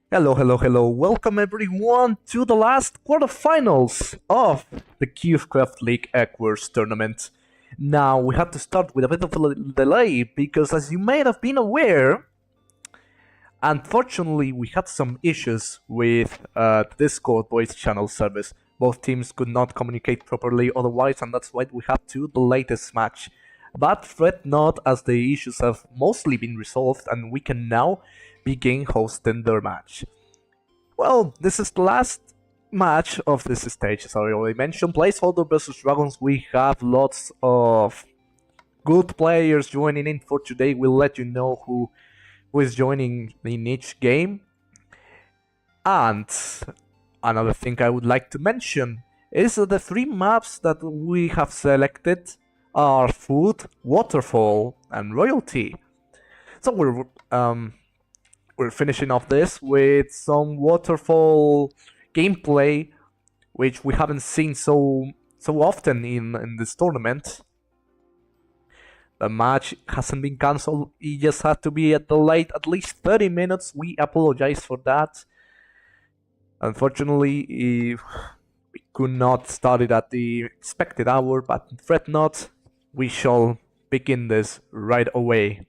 Hello, hello, hello. Welcome everyone to the last quarterfinals of the CubeCraft League EggWars tournament. Now, we have to start with a bit of a delay because, as you may have been aware, unfortunately, we had some issues with the Discord voice channel service. Both teams could not communicate properly otherwise, and that's why we had to delay this match. But fret not, as the issues have mostly been resolved, and we can now begin hosting their match. Well, this is the last match of this stage, as I already mentioned. Placeholder versus Dragons. We have lots of good players joining in for today. We'll let you know who is joining in each game. And another thing I would like to mention is that the three maps that we have selected are Food, Waterfall, and Royalty. So we're finishing off this with some Waterfall gameplay, which we haven't seen so often in this tournament. The match hasn't been cancelled, it just had to be delayed at least 30 minutes. We apologize for that. Unfortunately, we could not start it at the expected hour, but fret not, we shall begin this right away.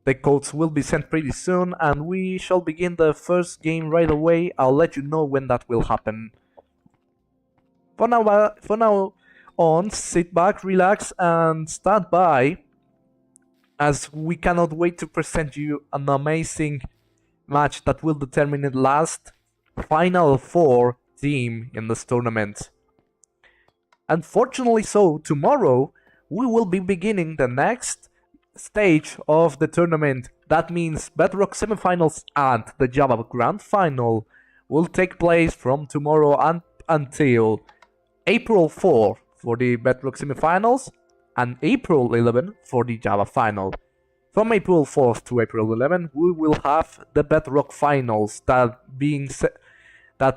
The codes will be sent pretty soon, and we shall begin the first game right away. I'll let you know when that will happen. For now on, sit back, relax, and stand by, as we cannot wait to present you an amazing match that will determine the last Final Four team in this tournament. Unfortunately so, tomorrow we will be beginning the next stage of the tournament. That means Bedrock semifinals and the Java Grand Final will take place from tomorrow until April 4 for the Bedrock semifinals and April 11 for the Java Final. From April 4th to April 11, we will have the Bedrock Finals. That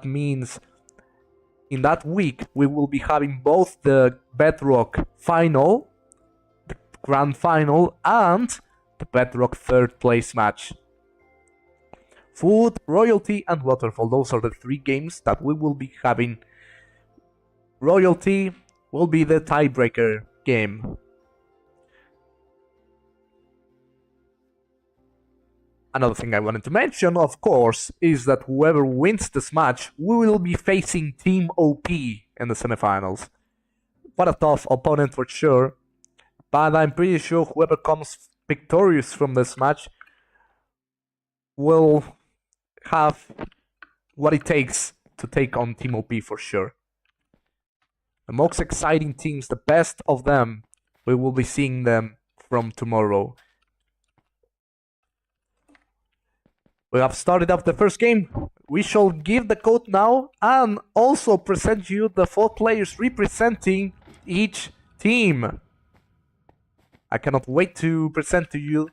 means in that week we will be having both the Bedrock Final, the Grand Final, and the Bedrock third place match. Food, Royalty, and Waterfall. Those are the three games that we will be having. Royalty will be the tiebreaker game. Another thing I wanted to mention, of course, is that whoever wins this match, we will be facing Team OP in the semifinals. What a tough opponent for sure, but I'm pretty sure whoever comes victorious from this match will have what it takes to take on Team OP for sure. The most exciting teams, the best of them, we will be seeing them from tomorrow. We have started up the first game. We shall give the code now and also present you the 4 players representing each team. I cannot wait to present to you,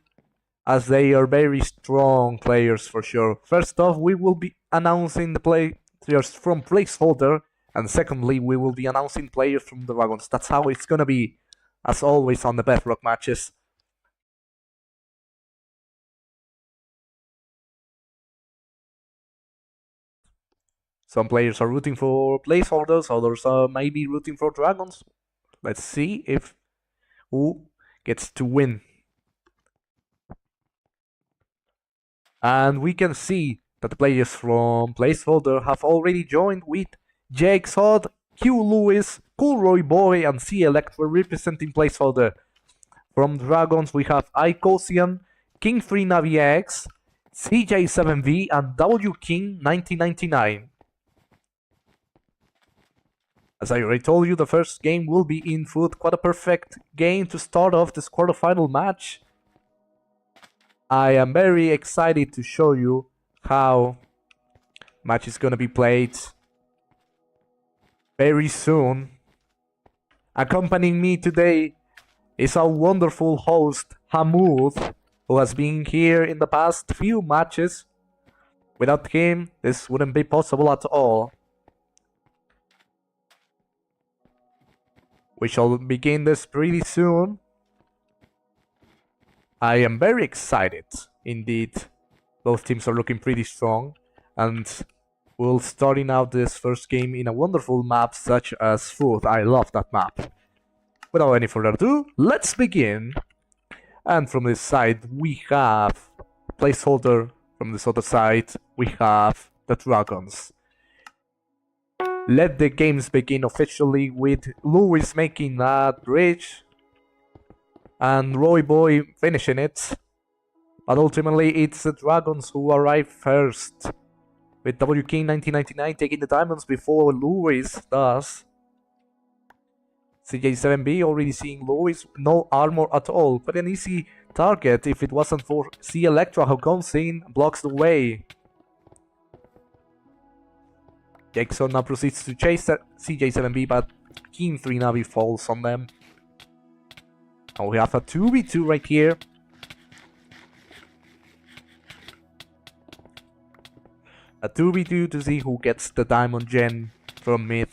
as they are very strong players for sure. First off, we will be announcing the players from Placeholder, and secondly, we will be announcing players from the Dragons. That's how it's gonna be, as always on the Bedrock matches. Some players are rooting for Placeholders, others are maybe rooting for Dragons. Let's see if who gets to win. And we can see that the players from Placeholder have already joined, with Jake Sod, Q Lewis, Coolroy Boy, and C Electra representing Placeholder. From Dragons, we have Icosian, King3 Navi X, CJ7V, and W King 1999. As I already told you, the first game will be in Food. Quite a perfect game to start off this quarterfinal match. I am very excited to show you how match is gonna be played very soon. Accompanying me today is our wonderful host, Hamoud, who has been here in the past few matches. Without him, this wouldn't be possible at all. We shall begin this pretty soon. I am very excited, indeed. Both teams are looking pretty strong, and we'll starting out this first game in a wonderful map such as Food. I love that map. Without any further ado, let's begin. And from this side we have Placeholder. From this other side we have the Dragons. Let the games begin officially with Lewis making that bridge and Roy Boy finishing it. But ultimately it's the Dragons who arrive first, with W King 1999 taking the diamonds before Lewis does. CJ7B already seeing Lewis, no armor at all, but an easy target if it wasn't for C Electra who comes in, blocks the way. Jackson now proceeds to chase CJ7B, but King 3 Navi falls on them. And we have a 2v2 right here. A 2v2 to see who gets the diamond gen from mid.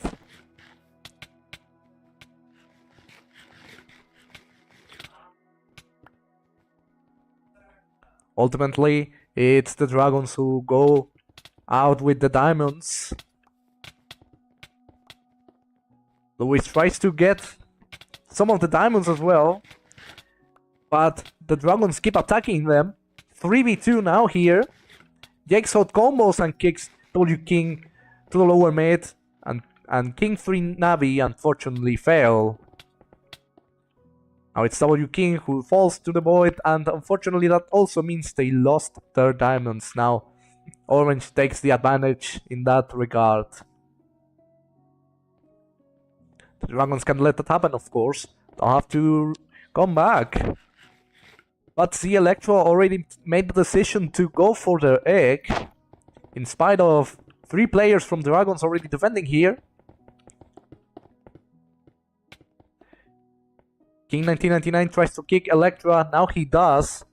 Ultimately, it's the Dragons who go out with the diamonds. Luis tries to get some of the diamonds as well, but the Dragons keep attacking them. 3v2 now here. Jake's hot combos and kicks W King to the lower mid, and King 3 Navi unfortunately fail. Now it's W King who falls to the void, and unfortunately that also means they lost their diamonds. Now Orange takes the advantage in that regard. The Dragons can't let that happen, of course. They'll have to come back. But the Electro already made the decision to go for their egg, in spite of 3 players from Dragons already defending here. King 1999 tries to kick Electra, now he does.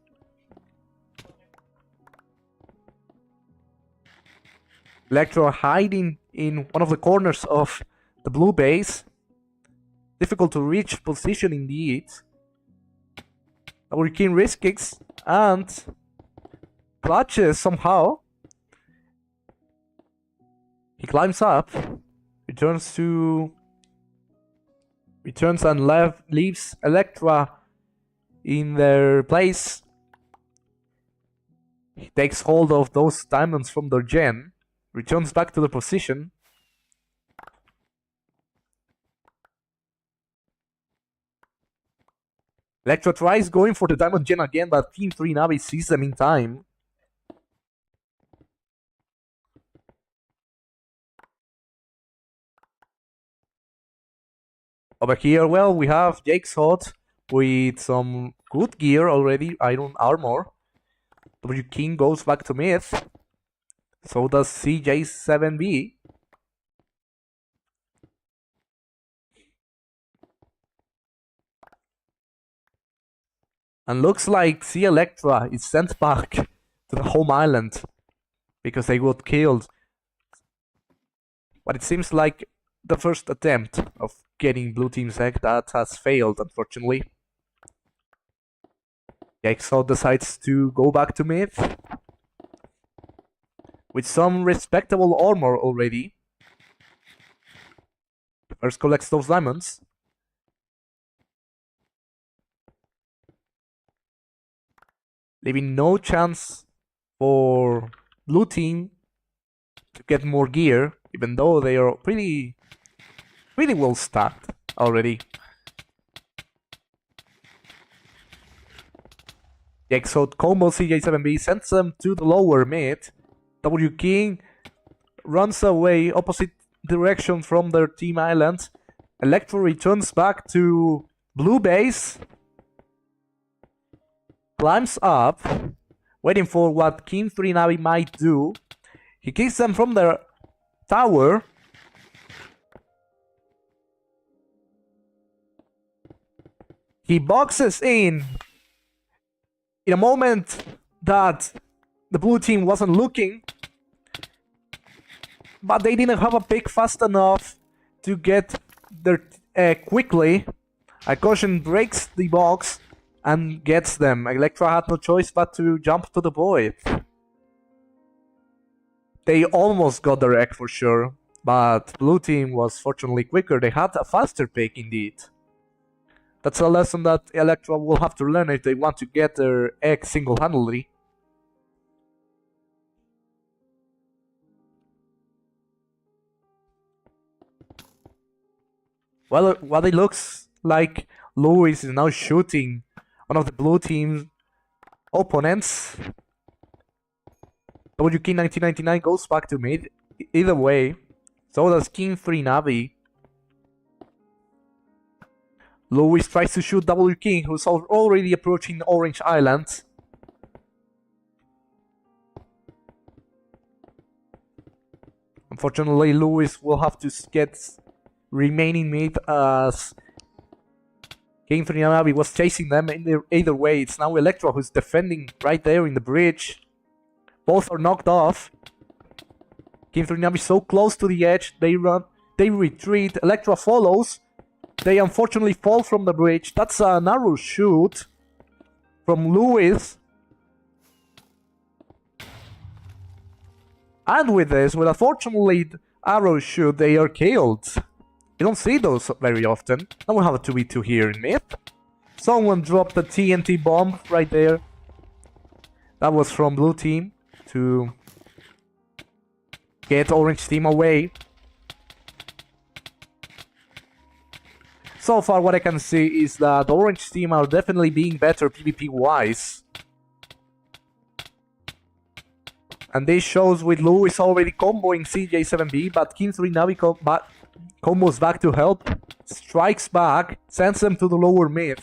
Electra hiding in one of the corners of the blue base. Difficult to reach position indeed. Our King risk kicks and clutches somehow. He climbs up, returns and leaves Electra in their place. He takes hold of those diamonds from their gen, returns back to the position. Electra tries going for the diamond gen again, but Team 3 Navi sees them in time. Over here, well, we have Jake's hot with some good gear already, iron armor. W King goes back to mid. So does CJ7B. And looks like C Electra is sent back to the home island because they got killed. But it seems like the first attempt of getting blue team's egg that has failed, unfortunately. Exo decides to go back to mid with some respectable armor already. First collects those diamonds. Leaving no chance for blue team to get more gear, even though they are pretty well stacked already. The Exode combo CJ7B sends them to the lower mid. W King runs away opposite direction from their team island. Electro returns back to blue base. Climbs up, waiting for what King 3 Navi might do. He kicks them from their tower. He boxes in a moment that the blue team wasn't looking, but they didn't have a pick fast enough to get there quickly. A caution breaks the box and gets them. Electra had no choice but to jump to the void. They almost got their egg for sure, but blue team was fortunately quicker. They had a faster pick indeed. That's a lesson that Electra will have to learn if they want to get their egg single-handedly. Well, what it looks like, Lewis is now shooting one of the blue team's opponents. WK 1999 goes back to mid. Either way, so does King 3 Navi. Lewis tries to shoot W King, who's already approaching Orange Island. Unfortunately, Lewis will have to get remaining mid as King 3 Navi was chasing them. Either way, it's now Electra who's defending right there in the bridge. Both are knocked off. King 3 Navi so close to the edge, they run, they retreat. Electra follows. They unfortunately fall from the bridge. That's an arrow shoot from Lewis. And with this, with unfortunately arrow shoot, they are killed. You don't see those very often. Now we have a 2v2 here in mid. Someone dropped the TNT bomb right there. That was from blue team to get orange team away. So far what I can see is that orange team are definitely being better PvP wise. And this shows with Lewis already comboing CJ7B, but King 3 Navi combos back to help, strikes back, sends them to the lower mid.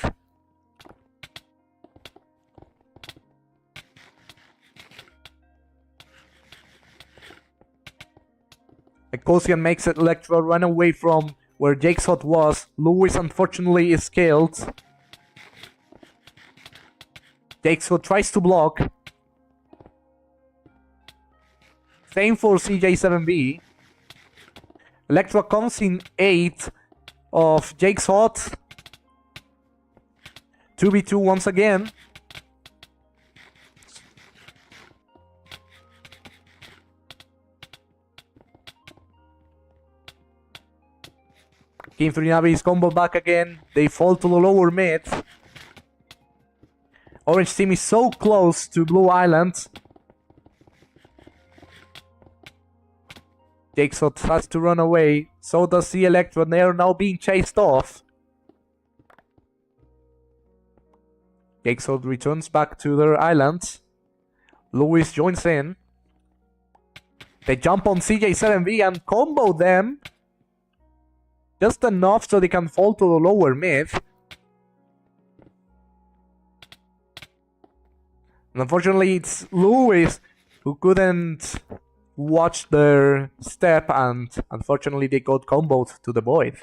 Ecosian makes Electra run away from where Jakeshot was. Lewis unfortunately is killed. Jakeshot tries to block. Same for CJ7B. Electra comes in 8 of Jakeshot. 2v2 once again. King 3 Navi is combo back again. They fall to the lower mid. Orange team is so close to Blue Island. Jakeshot has to run away. So does the Electra. They are now being chased off. Jakeshot returns back to their island. Lewis joins in. They jump on CJ7B and combo them. Just enough so they can fall to the lower mid. And unfortunately, it's Lewis who couldn't watch their step, and unfortunately they got comboed to the void.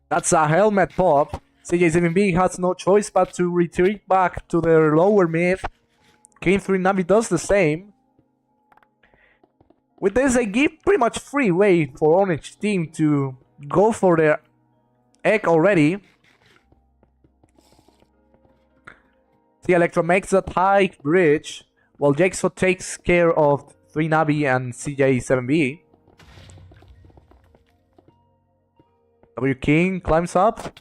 That's a helmet pop. CJ7B has no choice but to retreat back to their lower mid. King 3 Navi does the same. With this, they give pretty much free way for Orange team to go for their egg already. The Electra makes that high bridge, while Jakeshot takes care of 3 Navi and CJ7B. W King climbs up.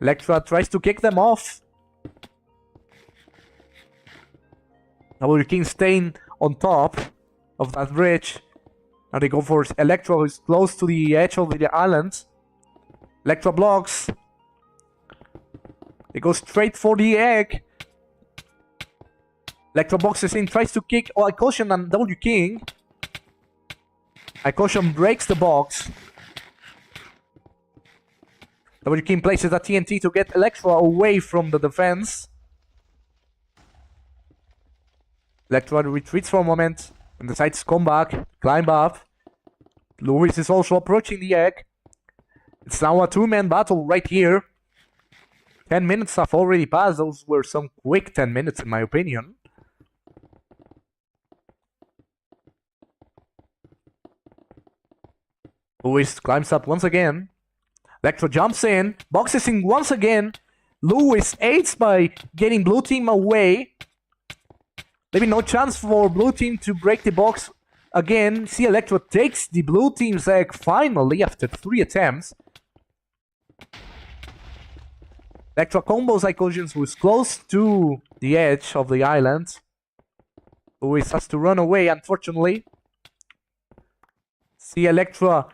Electra tries to kick them off. W King staying on top of that bridge. Now they go for Electra, who is close to the edge of the island. Electra blocks. They go straight for the egg. Electra boxes in, tries to kick Icosian and W King. Icosian breaks the box. W King places a TNT to get Electra away from the defense. Electra retreats for a moment and decides to come back, climb up. Lewis is also approaching the egg. It's now a two-man battle right here. 10 minutes have already passed. Those were some quick 10 minutes in my opinion. Lewis climbs up once again. Electro jumps in, boxes in once again. Lewis aids by getting blue team away. Maybe no chance for blue team to break the box again. See, Electro takes the blue team's egg finally after 3 attempts. Electro combos Icosians, who is close to the edge of the island. Lewis has to run away, unfortunately. See, Electra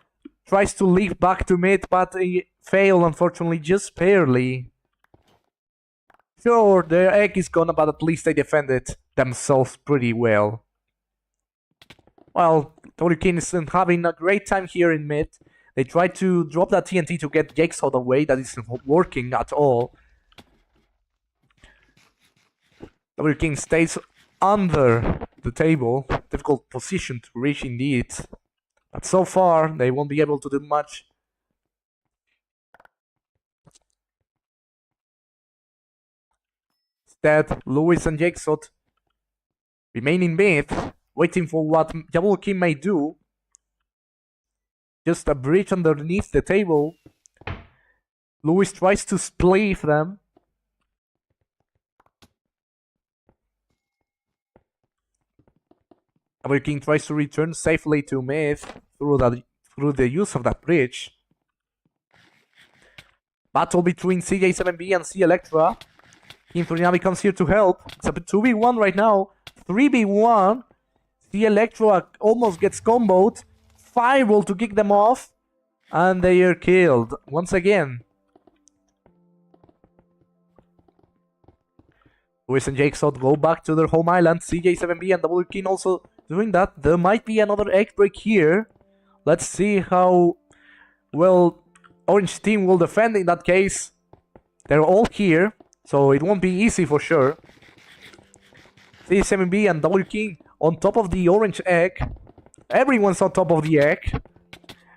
tries to leap back to mid, but he failed, unfortunately, just barely. Sure, their egg is gone, but at least they defended themselves pretty well. Well, Torikin isn't having a great time here in mid. They tried to drop that TNT to get Jigsaw away. That isn't working at all. King stays under the table. Difficult position to reach indeed. But so far, they won't be able to do much. Instead, Lewis and Jigsaw remain in mid, waiting for what King may do. Just a bridge underneath the table. Lewis tries to split them. King tries to return safely to mid through the use of that bridge. Battle between CJ7B and C Electra. King Furinabi comes here to help. It's a 2v1 right now. 3v1. C Electra almost gets comboed. Fireball to kick them off. And they are killed once again. Lewis and Jigsaw go back to their home island. CJ7B and W King also doing that. There might be another egg break here. Let's see how well Orange team will defend in that case. They're all here, so it won't be easy for sure. CJ7B and W King on top of the orange egg. Everyone's on top of the egg.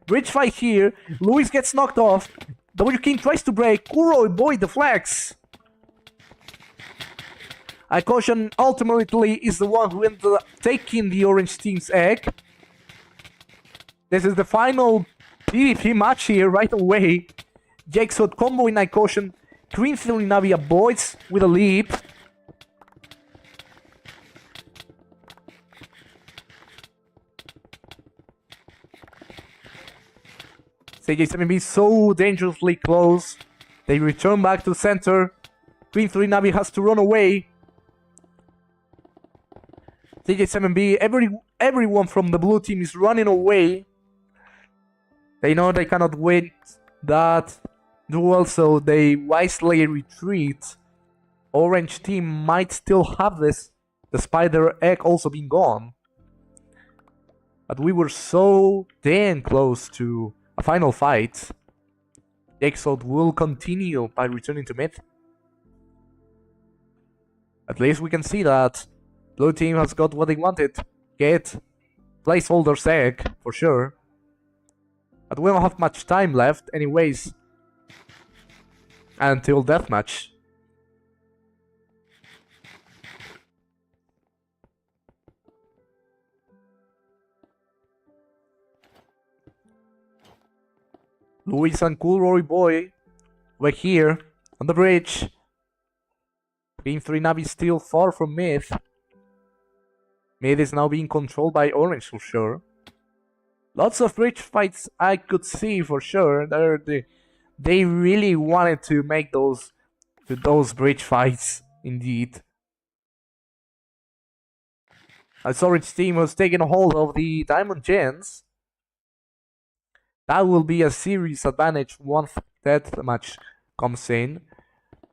Bridge fight here. Lewis gets knocked off. W King tries to break. Kuro boy deflects. Icosian ultimately is the one who ended up taking the orange team's egg. This is the final PvP match here right away. Jigsaw combo in Icosian. Green Navi avoids with a leap. CJ7B so dangerously close. They return back to center. Green Navi has to run away. CJ7B, everyone from the blue team is running away. They know they cannot win that duel, so they wisely retreat. Orange team might still have this, despite their egg also being gone. But we were so damn close to a final fight. Jigsaw will continue by returning to mid. At least we can see that blue team has got what they wanted. Get Placeholder's egg, for sure. But we don't have much time left, anyways. Until deathmatch. Luis and Cool Rory Boy were here on the bridge. Green 3 Navi still far from mid. Mid is now being controlled by Orange for sure. Lots of bridge fights I could see for sure. They really wanted to make those bridge fights indeed. As Orange team was taking a hold of the Diamond Gens. That will be a serious advantage once that match comes in.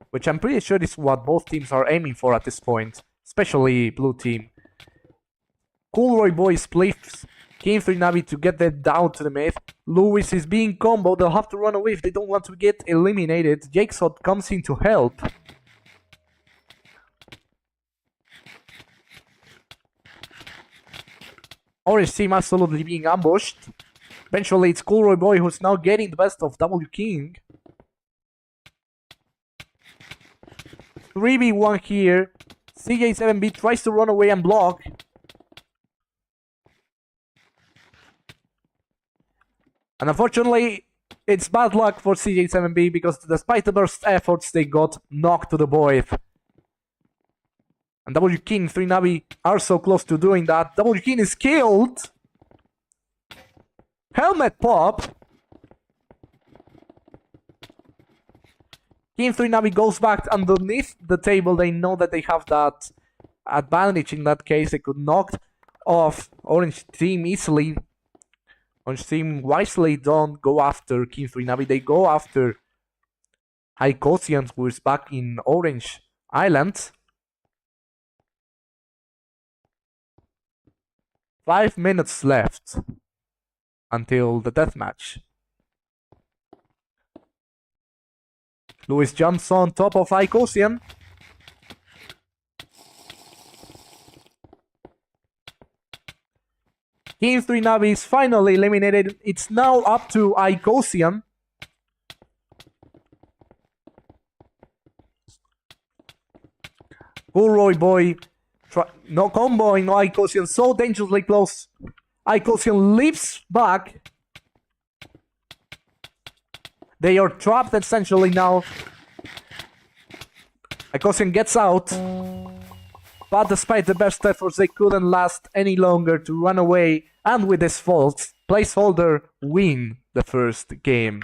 Which I'm pretty sure is what both teams are aiming for at this point. Especially blue team. Cool Roy Boy splits King 3 Navi to get them down to the mid. Lewis is being comboed. They'll have to run away if they don't want to get eliminated. Jigsaw comes in to help. Orange team absolutely being ambushed. Eventually it's Cool Roy Boy who's now getting the best of W King. 3v1 here. CJ7B tries to run away and block. And unfortunately, It's bad luck for CJ7B because despite the burst efforts, they got knocked to the void. And W King 3 Navi are so close to doing that. W King is killed. Helmet pop. King 3 Navi goes back underneath the table. They know that they have that advantage in that case. They could knock off Orange Team easily. Orange Team wisely don't go after King 3 Navi. They go after Icosian, who is back in Orange Island. 5 minutes left until the deathmatch. Lewis jumps on top of Icosian. King 3 Navi is finally eliminated. It's now up to Icosian. Roy Boy no comboing Icosian so dangerously close. Icosian leaps back. They are trapped essentially now. Icosian gets out. But despite the best efforts, they couldn't last any longer to run away. And with this fault, Placeholder win the first game.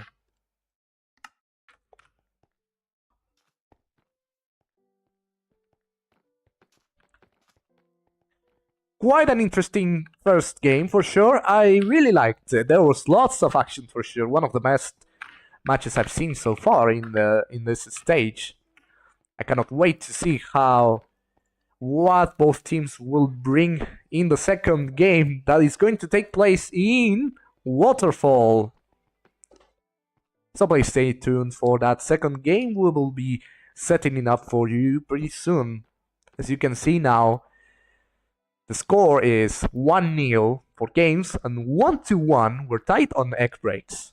Quite an interesting first game for sure. I really liked it. There was lots of action for sure. One of the best matches I've seen so far in this stage. I cannot wait to see what both teams will bring in the second game that is going to take place in Waterfall. So please stay tuned for that second game. We will be setting it up for you pretty soon. As you can see now, the score is 1-0 for games and 1-1. We're tight on egg breaks.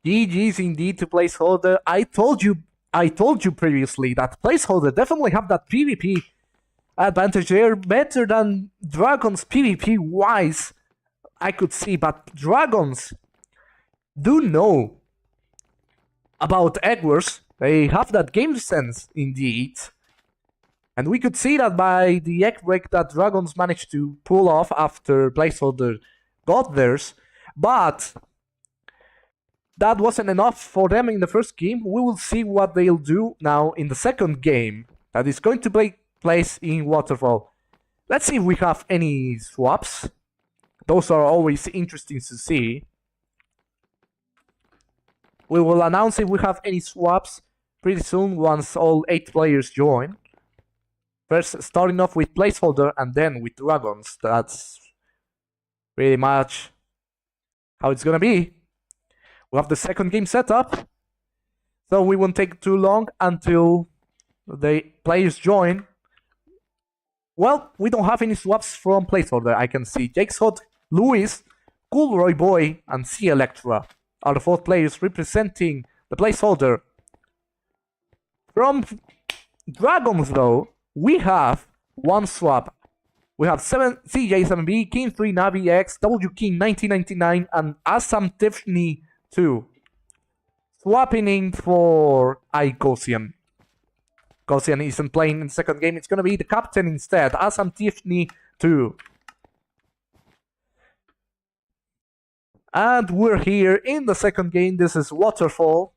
GG's indeed to Placeholder. I told you previously that Placeholder definitely have that PvP advantage. They're better than Dragons PvP wise, I could see, but Dragons do know about EggWars. They have that game sense indeed. And we could see that by the egg break that Dragons managed to pull off after Placeholder got theirs. But that wasn't enough for them in the first game. We will see what they'll do now in the second game that is going to take place in Waterfall. Let's see if we have any swaps. Those are always interesting to see. We will announce if we have any swaps pretty soon once all 8 players join. First, starting off with Placeholder and then with Dragons. That's pretty much how it's gonna be. We have the second game set up, so we won't take too long until the players join. Well, we don't have any swaps from Placeholder. I can see Jake's Hot, Lewis, Cool Roy Boy, and C Electra are the 4 players representing the Placeholder. From Dragons, though, we have one swap. We have CJ7B, King 3 Navi X, W King 1999, and Assam Tiffany 2. Swapping in for Icosian. Icosian isn't playing in the second game. It's gonna be the captain instead. Assam Tiffany 2. And we're here in the second game. This is Waterfall.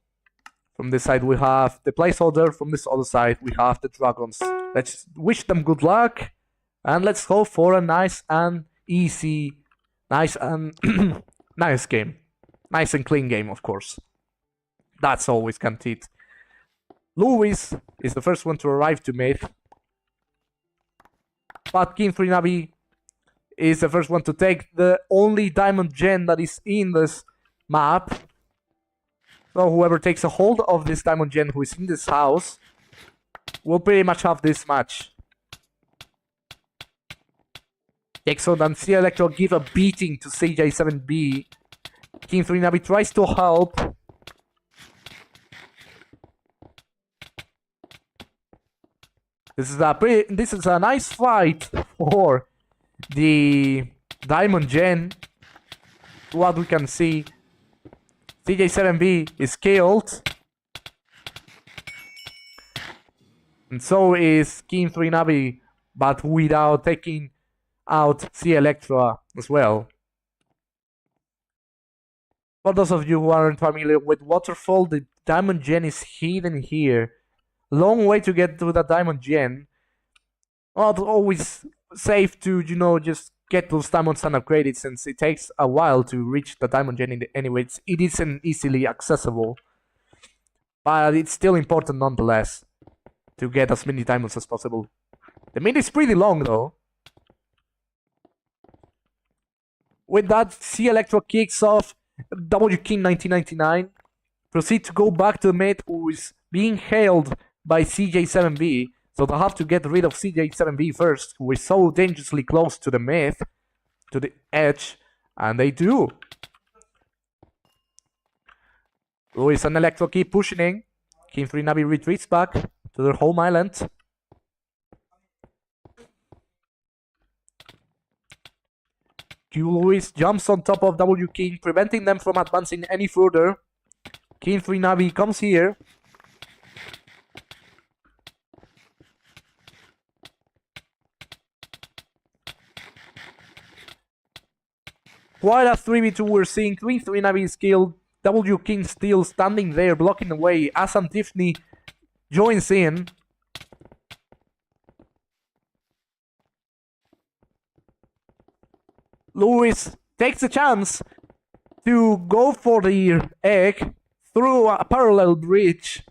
From this side we have the Placeholder. From this other side we have the Dragons. Let's wish them good luck. And let's hope for a nice and easy, nice and nice game. Nice and clean game, of course. That's always guaranteed. Lewis is the first one to arrive to mid. But King 3 Navi is the first one to take the only diamond gem that is in this map. So whoever takes a hold of this diamond gem who is in this house will pretty much have this match. Exo and C Electro give a beating to CJ7B. King 3 Navi tries to help. This is a nice fight for the diamond gen. What we can see, CJ7B is killed, and so is King 3 Navi, but without taking out C Electra as well. For those of you who aren't familiar with Waterfall, the diamond gen is hidden here. Long way to get to the diamond gen. Not always safe to, just get those diamonds and upgrade it, since it takes a while to reach the diamond gen anyway. It isn't easily accessible. But it's still important nonetheless to get as many diamonds as possible. The mid is pretty long though. With that, C Electro kicks off W King 1999. Proceed to go back to the mid, who is being hailed by CJ7B. So they'll have to get rid of CJ7B first, who is so dangerously close to the mid, to the edge, and they do. Luis and Electro keep pushing. King 3 Navi retreats back to their home island. Q Luis jumps on top of W King, preventing them from advancing any further. King 3 Navi comes here. Quite a 3v2 we're seeing. King 3 Navi is killed. W King still standing there, blocking the way. As Tiffany joins in. Luis takes a chance to go for the egg through a parallel bridge.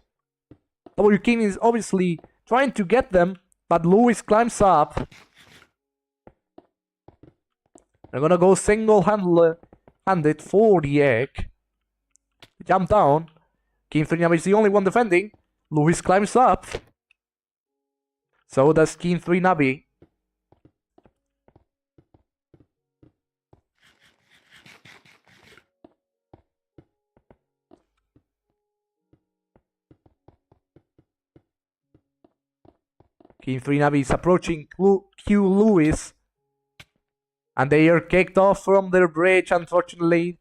W King is obviously trying to get them, but Luis climbs up. They're gonna go single-handed for the egg. Jump down. King 3 Navi is the only one defending. Luis climbs up. So does King 3 Navi. King 3 Navi is approaching Q Luis. And they are kicked off from their bridge. Unfortunately,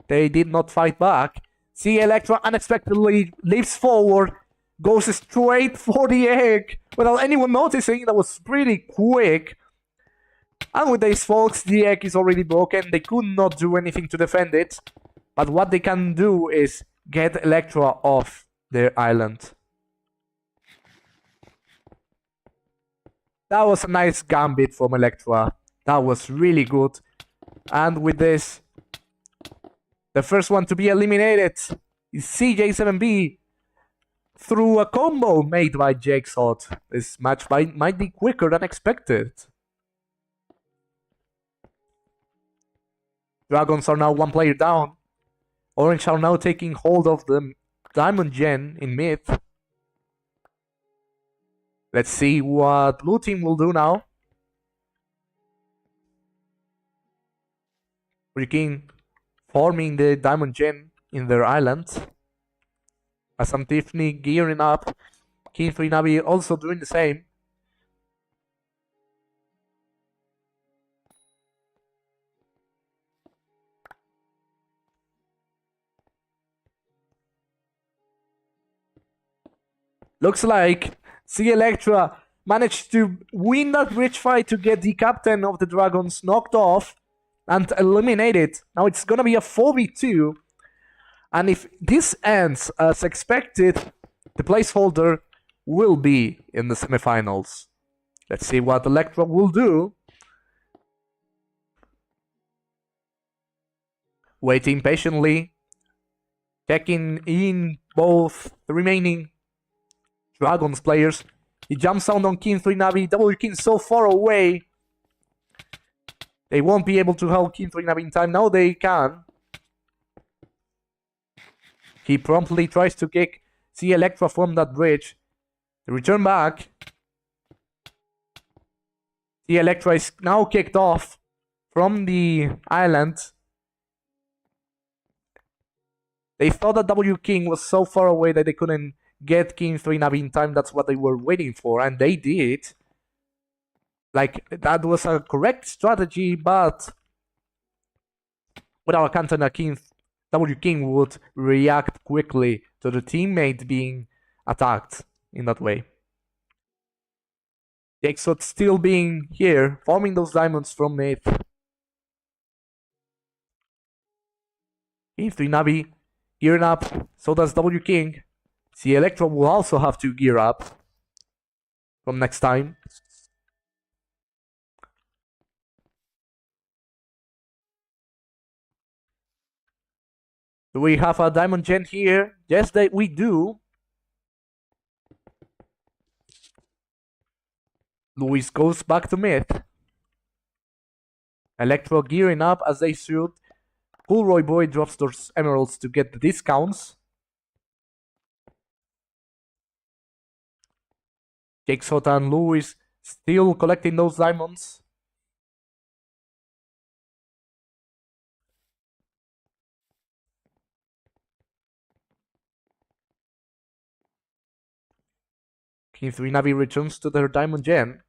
they did not fight back. C Electra unexpectedly leaps forward, goes straight for the egg without anyone noticing. That was pretty quick. And with these folks, the egg is already broken. They could not do anything to defend it. But what they can do is get Electra off their island. That was a nice gambit from Electra. That was really good. And with this, the first one to be eliminated is CJ7B through a combo made by Jigsaw. This match might be quicker than expected. Dragons are now one player down. Orange are now taking hold of the Diamond Gen in mid. Let's see what blue team will do now. Freaking forming the Diamond Gen in their island. As Tiffany gearing up. King 3 Navi also doing the same. Looks like C Electra managed to win that bridge fight to get the captain of the Dragons knocked off and eliminated. Now it's gonna be a 4v2. And if this ends as expected, the placeholder will be in the semifinals. Let's see what Electra will do. Waiting patiently. Checking in both the remaining Dragons players. He jumps down on King 3 Navi. W King so far away. They won't be able to help King 3 Navi in time. Now they can. He promptly tries to kick C Electra from that bridge. They return back. C Electra is now kicked off from the island. They thought that W King was so far away that they couldn't get King 3 Navi in time. That's what they were waiting for, and they did. Like, that was a correct strategy, but without a counter, W King would react quickly to the teammate being attacked in that way. The Exot still being here, farming those diamonds from mid. King 3 Navi gearing up, so does W King. C Electro will also have to gear up from next time. Do we have a diamond gen here? Yes, we do. Luis goes back to mid. Electro gearing up as they shoot. Cool Roy Boy drops those emeralds to get the discounts. Jake Sota and Luis still collecting those diamonds. King 3 Navi returns to their diamond gen.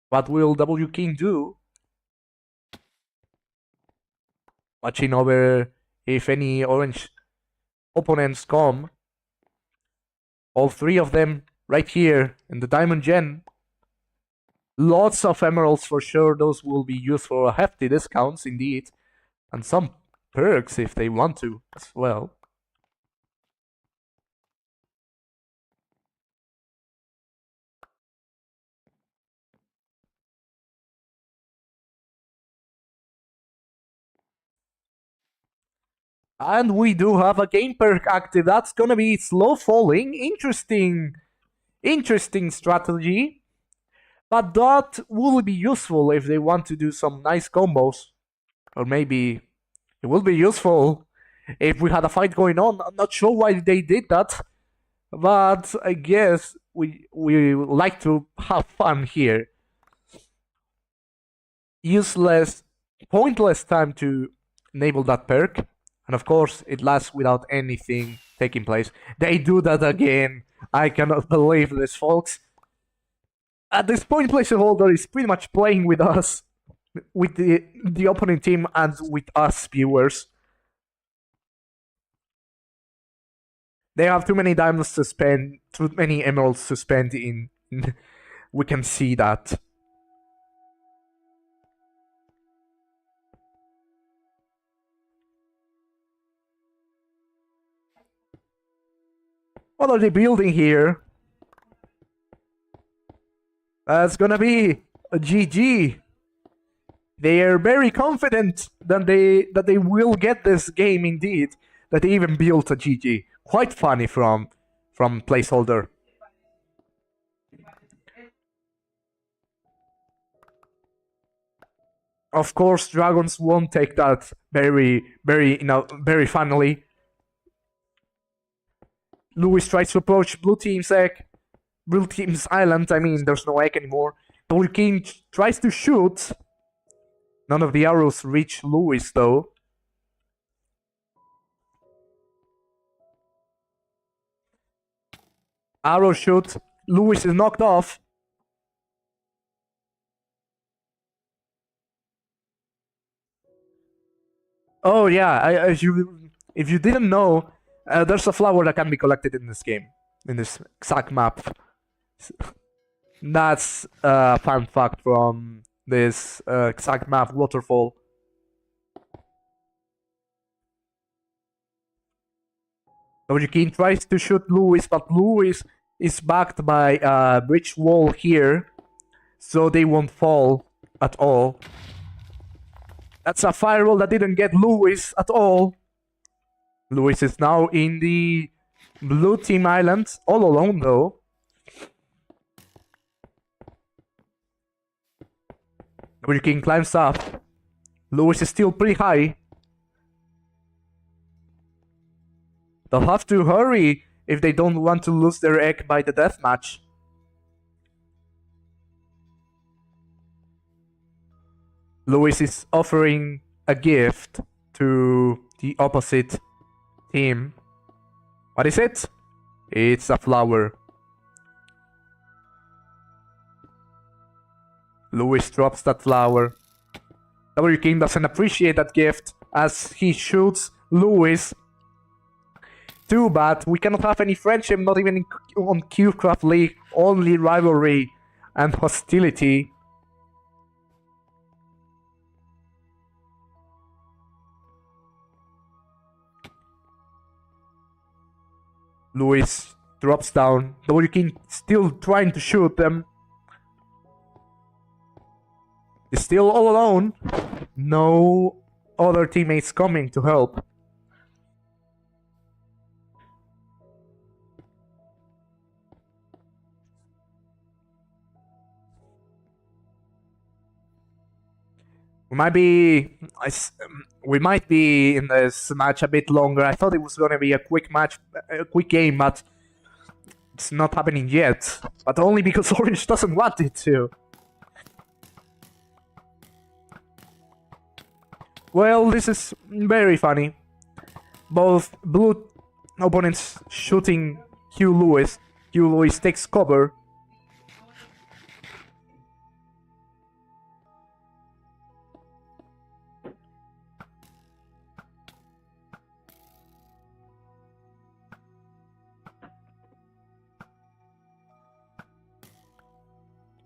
What will W King do? Watching over if any orange opponents come. All three of them right here in the diamond gen. Lots of emeralds for sure. Those will be used for hefty discounts indeed. And some perks if they want to as well. And we do have a game perk active. That's gonna be slow falling. Interesting strategy. But that will be useful if they want to do some nice combos. Or maybe it will be useful if we had a fight going on. I'm not sure why they did that. But I guess we like to have fun here. Useless, pointless time to enable that perk. And of course, it lasts without anything taking place. They do that again. I cannot believe this, folks. At this point, Placeholder is pretty much playing with us, with the opponent team, and with us viewers. They have too many diamonds to spend, too many emeralds to spend in. We can see that. What are they building here? That's gonna be a GG. They are very confident that they will get this game indeed. That they even built a GG. Quite funny from Placeholder. Of course, Dragons won't take that very funnily. Luis tries to approach Blue Team's egg. Blue Team's island, I mean, there's no egg anymore. W King tries to shoot. None of the arrows reach Luis, though. Arrow shoot. Luis is knocked off. Oh yeah, if you didn't know, there's a flower that can be collected in this game, in this exact map. That's a fun fact from this exact map, Waterfall. W King tries to shoot Luis, but Luis is backed by a bridge wall here, so they won't fall at all. That's a fireball that didn't get Luis at all. Luis is now in the blue team island, all alone though. W King climbs up. Lewis is still pretty high. They'll have to hurry if they don't want to lose their egg by the deathmatch. Lewis is offering a gift to the opposite team. What is it? It's a flower. Lewis drops that flower. W King doesn't appreciate that gift as he shoots Lewis. Too bad, we cannot have any friendship, not even on CubeCraft League, only rivalry and hostility. Lewis drops down. W King still trying to shoot them. He's still all alone. No other teammates coming to help. We might be in this match a bit longer. I thought it was gonna be a quick match, a quick game, but it's not happening yet. But only because Orange doesn't want it to. Well, this is very funny. Both blue opponents shooting Q Lewis. Q Lewis takes cover.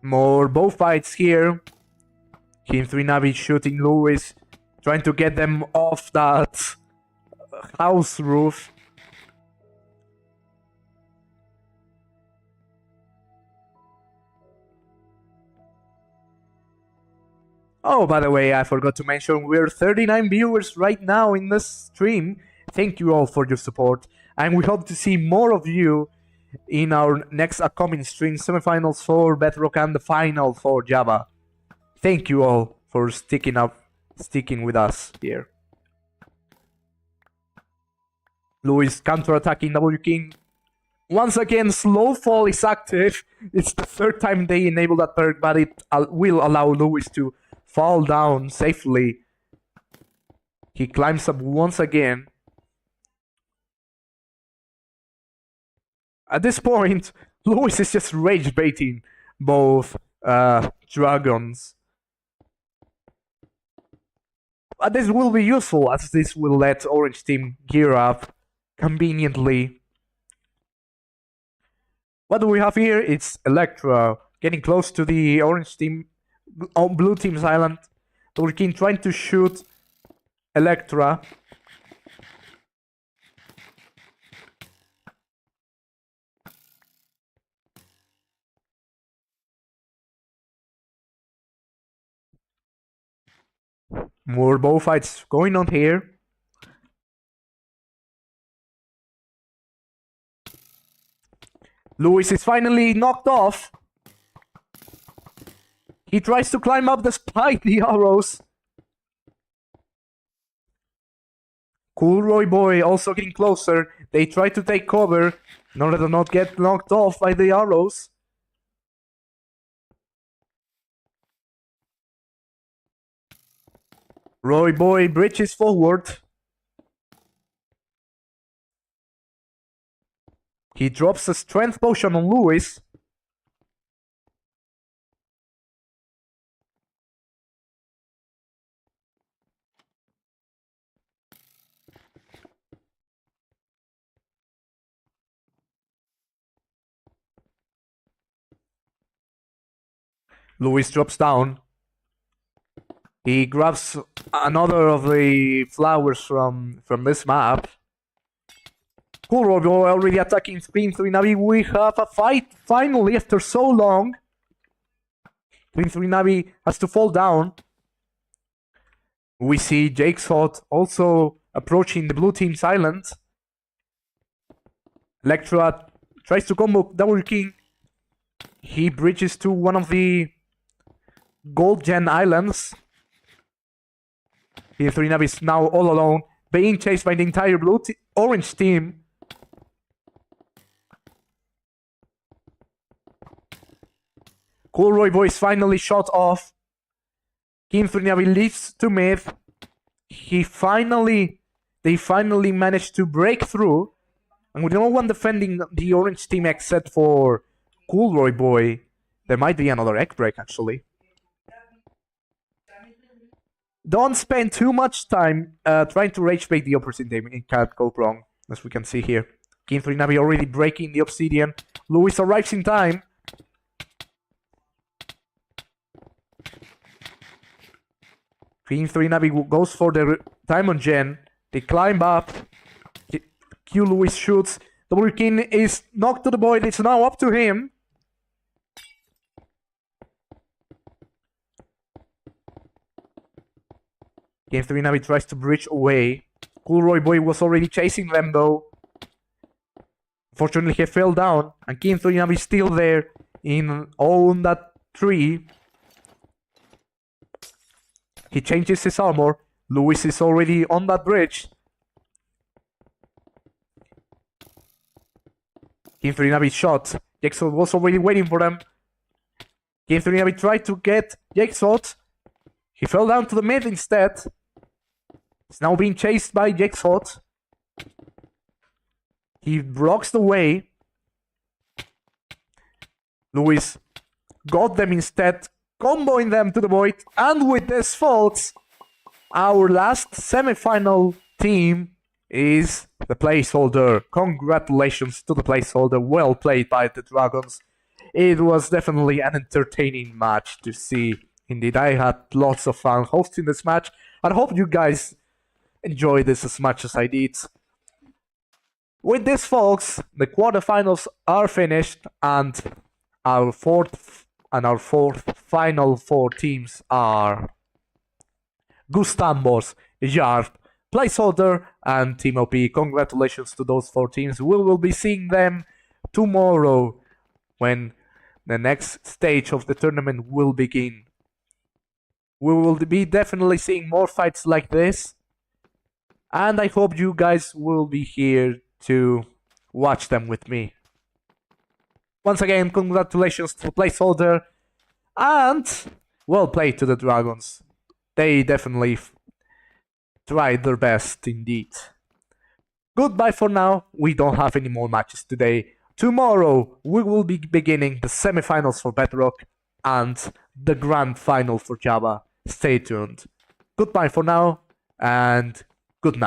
More bow fights here. King 3 Navi shooting Lewis, trying to get them off that house roof. Oh, by the way, I forgot to mention we're 39 viewers right now in this stream. Thank you all for your support, and we hope to see more of you in our next upcoming stream, semifinals for Bedrock and the final for Java. Thank you all for sticking with us here. Lewis counter-attacking W King. Once again, slow fall is active. It's the third time they enable that perk, but it will allow Lewis to fall down safely. He climbs up once again. At this point, Lewis is just rage baiting both dragons. But this will be useful as this will let Orange team gear up conveniently. What do we have here? It's Electra getting close to the Orange team, on Blue team's island. W King trying to shoot Electra. More bow fights going on here. Lewis is finally knocked off. He tries to climb up despite the arrows. Cool Roy Boy also getting closer. They try to take cover in order to not get knocked off by the arrows. Roy Boy bridges forward. He drops a strength potion on Lewis. Lewis drops down. He grabs another of the flowers from this map. Cool Roy Boy already attacking Queen 3 Navi. We have a fight finally after so long. Queen 3 Navi has to fall down. We see Jake's Hot also approaching the blue team's island. Electra tries to combo W King. He bridges to one of the Gold Gen Islands. Here, 3 Navi is now all alone, being chased by the entire orange team. Coolroy Boy is finally shot off. King 3 Navi leaves to mid. They finally managed to break through. And with no one defending the orange team except for Coolroy Boy, there might be another egg break actually. Don't spend too much time trying to rage bait the opposite team. It can't go wrong, as we can see here. King 3 Navi already breaking the obsidian. Luis arrives in time. King 3 Navi goes for the diamond gen. They climb up. Q Luis shoots. Double King is knocked to the void. It's now up to him. King 3 Navi tries to bridge away. Coolroy Boy was already chasing them though. Fortunately, he fell down, and King 3 Navi is still there on that tree. He changes his armor. Luis is already on that bridge. King 3 Navi shot. Jigsaw was already waiting for them. King 3 Navi tried to get Jigsaw. He fell down to the mid instead. He's now being chased by Jigsaw. He blocks the way. Luis got them instead, comboing them to the void. And with this, folks, our last semi-final team is the Placeholder. Congratulations to the Placeholder. Well played by the Dragons. It was definitely an entertaining match to see. Indeed, I had lots of fun hosting this match. I hope you guys enjoyed this as much as I did. With this, folks, the quarterfinals are finished, and our fourth final 4 teams are Gustambos, Yard, Placeholder, and Team OP. Congratulations to those 4 teams. We will be seeing them tomorrow when the next stage of the tournament will begin. We will be definitely seeing more fights like this, and I hope you guys will be here to watch them with me. Once again, congratulations to the Placeholder, and well played to the Dragons. They definitely tried their best indeed. Goodbye for now. We don't have any more matches today. Tomorrow we will be beginning the semifinals for Bedrock and the grand final for Java. Stay tuned. Goodbye for now, and good night.